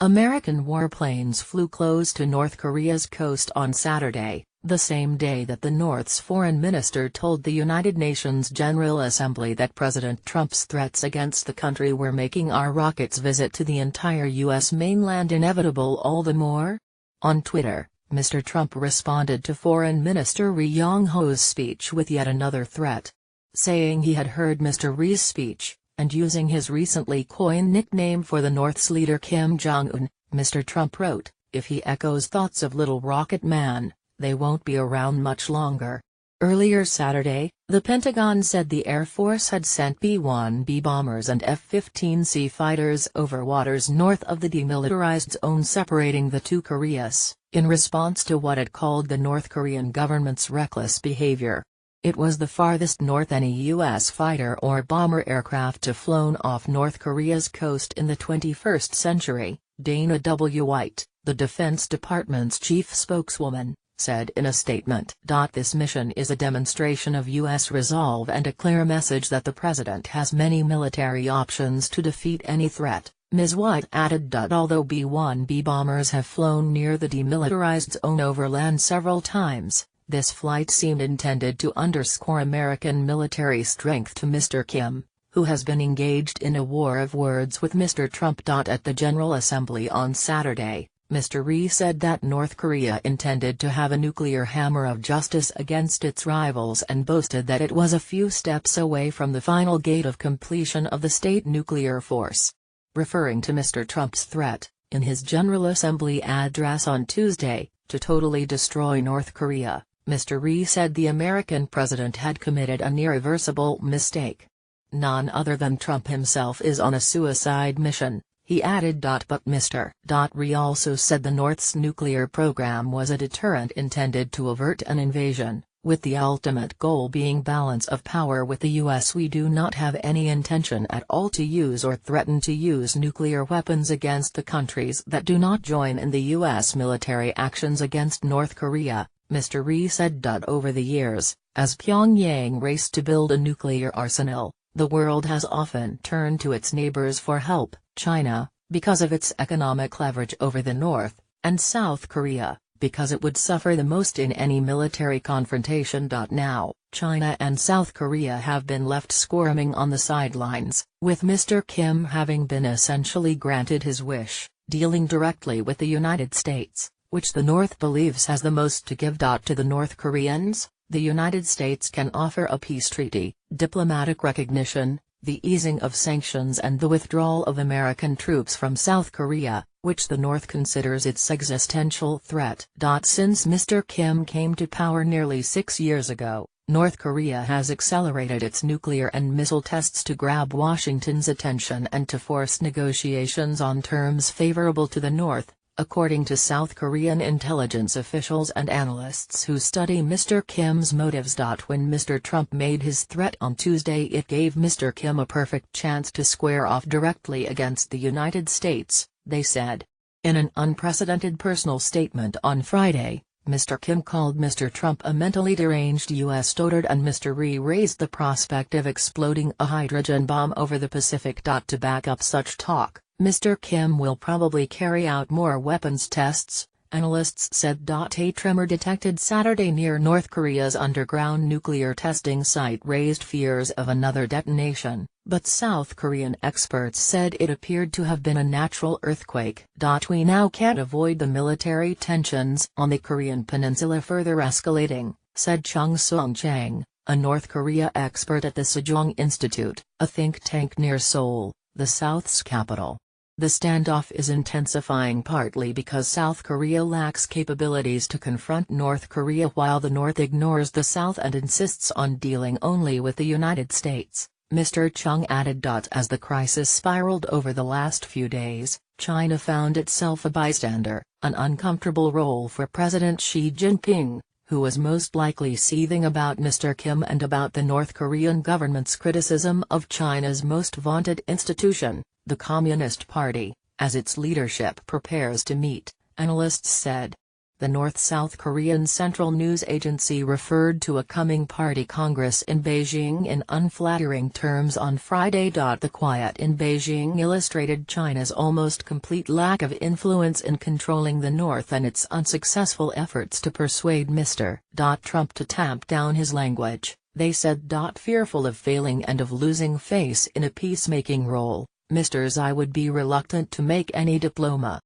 American warplanes flew close to North Korea's coast on Saturday, the same day that the North's foreign minister told the United Nations General Assembly that President Trump's threats against the country were making our rocket's visit to the entire U.S. mainland inevitable all the more. On Twitter, Mr. Trump responded to Foreign Minister Ri Yong-ho's speech with yet another threat. Saying he had heard Mr. Ri's speech, and using his recently coined nickname for the North's leader Kim Jong-un, Mr. Trump wrote, "If he echoes thoughts of Little Rocket Man, they won't be around much longer." Earlier Saturday, the Pentagon said the Air Force had sent B-1B bombers and F-15C fighters over waters north of the demilitarized zone separating the two Koreas, in response to what it called the North Korean government's reckless behavior. It was the farthest north any U.S. fighter or bomber aircraft to flown off North Korea's coast in the 21st century, Dana W. White, the Defense Department's chief spokeswoman, said in a statement. "This mission is a demonstration of U.S. resolve and a clear message that the president has many military options to defeat any threat," Ms. White added. Although B-1B bombers have flown near the demilitarized zone over land several times, this flight seemed intended to underscore American military strength to Mr. Kim, who has been engaged in a war of words with Mr. Trump. At the General Assembly on Saturday, Mr. Ri said that North Korea intended to have a nuclear hammer of justice against its rivals and boasted that it was a few steps away from the final gate of completion of the state nuclear force. Referring to Mr. Trump's threat, in his General Assembly address on Tuesday, to totally destroy North Korea, Mr. Ri said the American president had committed an irreversible mistake. "None other than Trump himself is on a suicide mission," he added. But Mr. Ri also said the North's nuclear program was a deterrent intended to avert an invasion, with the ultimate goal being balance of power with the U.S. "We do not have any intention at all to use or threaten to use nuclear weapons against the countries that do not join in the U.S. military actions against North Korea," Mr. Ri said. Over the years, as Pyongyang raced to build a nuclear arsenal, the world has often turned to its neighbors for help, China, because of its economic leverage over the North, and South Korea, because it would suffer the most in any military confrontation. Now, China and South Korea have been left squirming on the sidelines, with Mr. Kim having been essentially granted his wish, dealing directly with the United States, which the North believes has the most to give. To the North Koreans, the United States can offer a peace treaty, diplomatic recognition, the easing of sanctions and the withdrawal of American troops from South Korea, which the North considers its existential threat. Since Mr. Kim came to power nearly 6 years ago, North Korea has accelerated its nuclear and missile tests to grab Washington's attention and to force negotiations on terms favorable to the North, according to South Korean intelligence officials and analysts who study Mr. Kim's motives. When Mr. Trump made his threat on Tuesday, it gave Mr. Kim a perfect chance to square off directly against the United States, they said. In an unprecedented personal statement on Friday, Mr. Kim called Mr. Trump a mentally deranged U.S. dotard, and Mr. Ri raised the prospect of exploding a hydrogen bomb over the Pacific. To back up such talk, Mr. Kim will probably carry out more weapons tests, analysts said. A tremor detected Saturday near North Korea's underground nuclear testing site raised fears of another detonation, but South Korean experts said it appeared to have been a natural earthquake. We now can't avoid the military tensions on the Korean peninsula further escalating, said Chung Sung Chang, a North Korea expert at the Sejong Institute, a think tank near Seoul, the South's capital. The standoff is intensifying partly because South Korea lacks capabilities to confront North Korea while the North ignores the South and insists on dealing only with the United States, Mr. Chung added. As the crisis spiraled over the last few days, China found itself a bystander, an uncomfortable role for President Xi Jinping, who was most likely seething about Mr. Kim and about the North Korean government's criticism of China's most vaunted institution, the Communist Party, as its leadership prepares to meet, analysts said. The North South Korean Central News Agency referred to a coming party congress in Beijing in unflattering terms on Friday. The quiet in Beijing illustrated China's almost complete lack of influence in controlling the North and its unsuccessful efforts to persuade Mr. Trump to tamp down his language, they said. Fearful of failing and of losing face in a peacemaking role, Mr. Xi would be reluctant to make any diploma.